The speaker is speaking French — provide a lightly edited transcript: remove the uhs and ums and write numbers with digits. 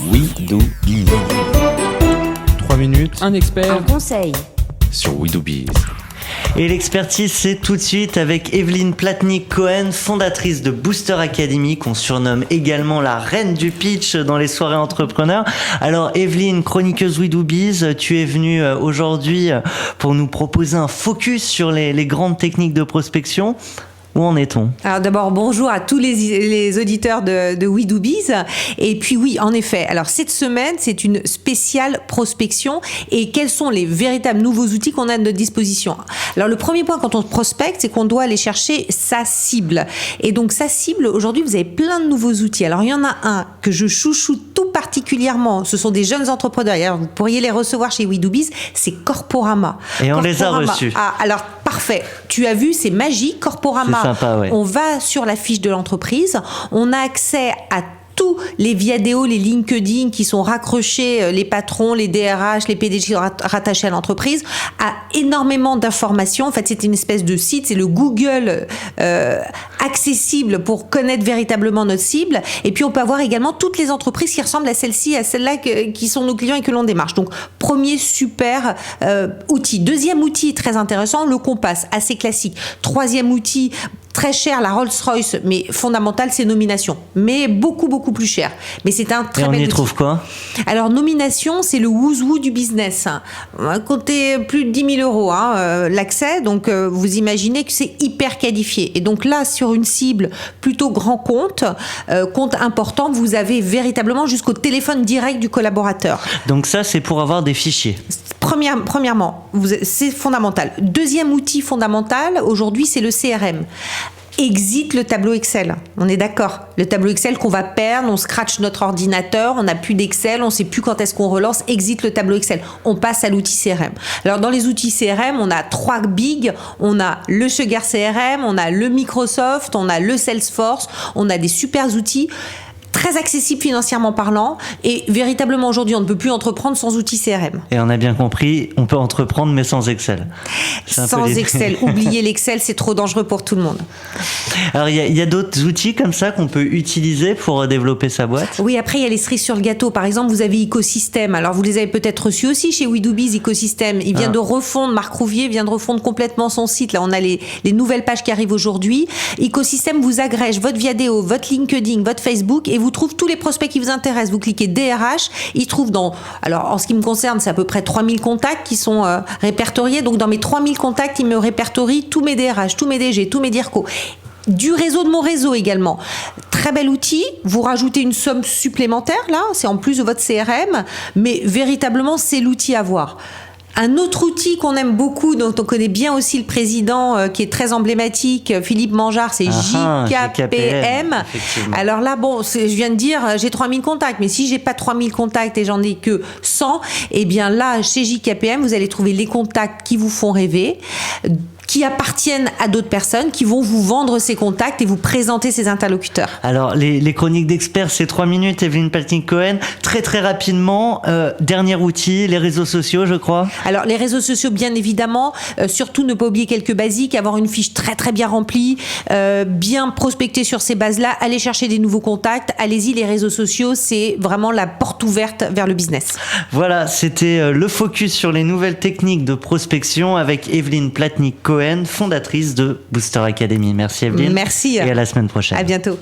We Do Biz. 3 minutes. Un expert. Un conseil. Sur We Do Biz. Et l'expertise, c'est tout de suite avec Evelyne Platnik-Cohen, fondatrice de Booster Academy, qu'on surnomme également la reine du pitch dans les soirées entrepreneurs. Alors Evelyne, chroniqueuse We Do Biz, tu es venue aujourd'hui pour nous proposer un focus sur les grandes techniques de prospection. Où en est-on ? Alors d'abord, bonjour à tous les auditeurs de We Do Biz. Et puis oui, en effet, alors cette semaine, c'est une spéciale prospection. Et quels sont les véritables nouveaux outils qu'on a à notre disposition ? Alors le premier point quand on prospecte, c'est qu'on doit aller chercher sa cible. Et donc sa cible, aujourd'hui, vous avez plein de nouveaux outils. Alors il y en a un que je chouchoute tout particulièrement. Ce sont des jeunes entrepreneurs. Alors, vous pourriez les recevoir chez We Do Biz. C'est Corporama. Et on Corporama. les a reçus. Ah, alors parfait. Tu as vu, c'est magique. Corporama. C'est sympa, ouais. On va sur la fiche de l'entreprise, on a accès à tous les vidéos, les LinkedIn qui sont raccrochés, les patrons, les DRH, les PDG rattachés à l'entreprise, à énormément d'informations. En fait, c'est une espèce de site, c'est le Google accessible pour connaître véritablement notre cible. Et puis, on peut avoir également toutes les entreprises qui ressemblent à celle-ci, à celle-là qui sont nos clients et que l'on démarche. Donc, premier super outil. Deuxième outil très intéressant, le Compass, assez classique. Troisième outil, très cher, la Rolls-Royce, mais fondamental, c'est Nomination. Mais beaucoup plus cher. Mais c'est un très bel outil. Et on y trouve quoi ? Alors, Nomination, c'est le who's who du business. On va compter plus de 10 000 € l'accès. Donc, vous imaginez que c'est hyper qualifié. Et donc là, sur une cible plutôt grand compte, compte important, vous avez véritablement jusqu'au téléphone direct du collaborateur. Donc ça, c'est pour avoir des fichiers. Premièrement, c'est fondamental. Deuxième outil fondamental, aujourd'hui, c'est le CRM. Exit le tableau Excel. On est d'accord. Le tableau Excel qu'on va perdre, on scratch notre ordinateur, on n'a plus d'Excel, on ne sait plus quand est-ce qu'on relance. Exit le tableau Excel. On passe à l'outil CRM. Alors, dans les outils CRM, on a 3 big. On a le Sugar CRM, on a le Microsoft, on a le Salesforce. On a des super outils très accessible financièrement parlant, et véritablement aujourd'hui on ne peut plus entreprendre sans outils CRM. Et on a bien compris, on peut entreprendre mais sans Excel. Sans Excel, oubliez l'Excel, c'est trop dangereux pour tout le monde. Alors il y a d'autres outils comme ça qu'on peut utiliser pour développer sa boîte ? Oui, après il y a les cerises sur le gâteau. Par exemple, vous avez Ecosystem. Alors vous les avez peut-être reçus aussi chez We Do Biz. Ecosystem, il vient de refondre, Marc Rouvier vient de refondre complètement son site. Là on a les nouvelles pages qui arrivent aujourd'hui. Ecosystem vous agrège votre vidéo, votre LinkedIn, votre Facebook, et vous trouve tous les prospects qui vous intéressent. Vous cliquez DRH, il trouve alors en ce qui me concerne, c'est à peu près 3000 contacts qui sont répertoriés. Donc dans mes 3000 contacts, il me répertorie tous mes DRH, tous mes DG, tous mes DIRCO. Du réseau de mon réseau également. Très bel outil. Vous rajoutez une somme supplémentaire, là, c'est en plus de votre CRM, mais véritablement, c'est l'outil à voir. Un autre outil qu'on aime beaucoup, dont on connaît bien aussi le président, qui est très emblématique, Philippe Mangeard, c'est JKPM. Alors là, bon, je viens de dire, j'ai 3000 contacts, mais si j'ai pas 3000 contacts et j'en ai que 100, eh bien là, chez JKPM, vous allez trouver les contacts qui vous font rêver, qui appartiennent à d'autres personnes, qui vont vous vendre ces contacts et vous présenter ces interlocuteurs. Alors, les chroniques d'experts, c'est 3 minutes, Evelyne Platnik-Cohen. Très rapidement, dernier outil, les réseaux sociaux, je crois. Alors, les réseaux sociaux, bien évidemment, surtout ne pas oublier quelques basiques, avoir une fiche très bien remplie, bien prospecter sur ces bases-là, aller chercher des nouveaux contacts. Allez-y, les réseaux sociaux, c'est vraiment la porte ouverte vers le business. Voilà, c'était le focus sur les nouvelles techniques de prospection avec Evelyne Platnik-Cohen, fondatrice de Booster Academy. Merci Evelyne. Merci. Et à la semaine prochaine. À bientôt.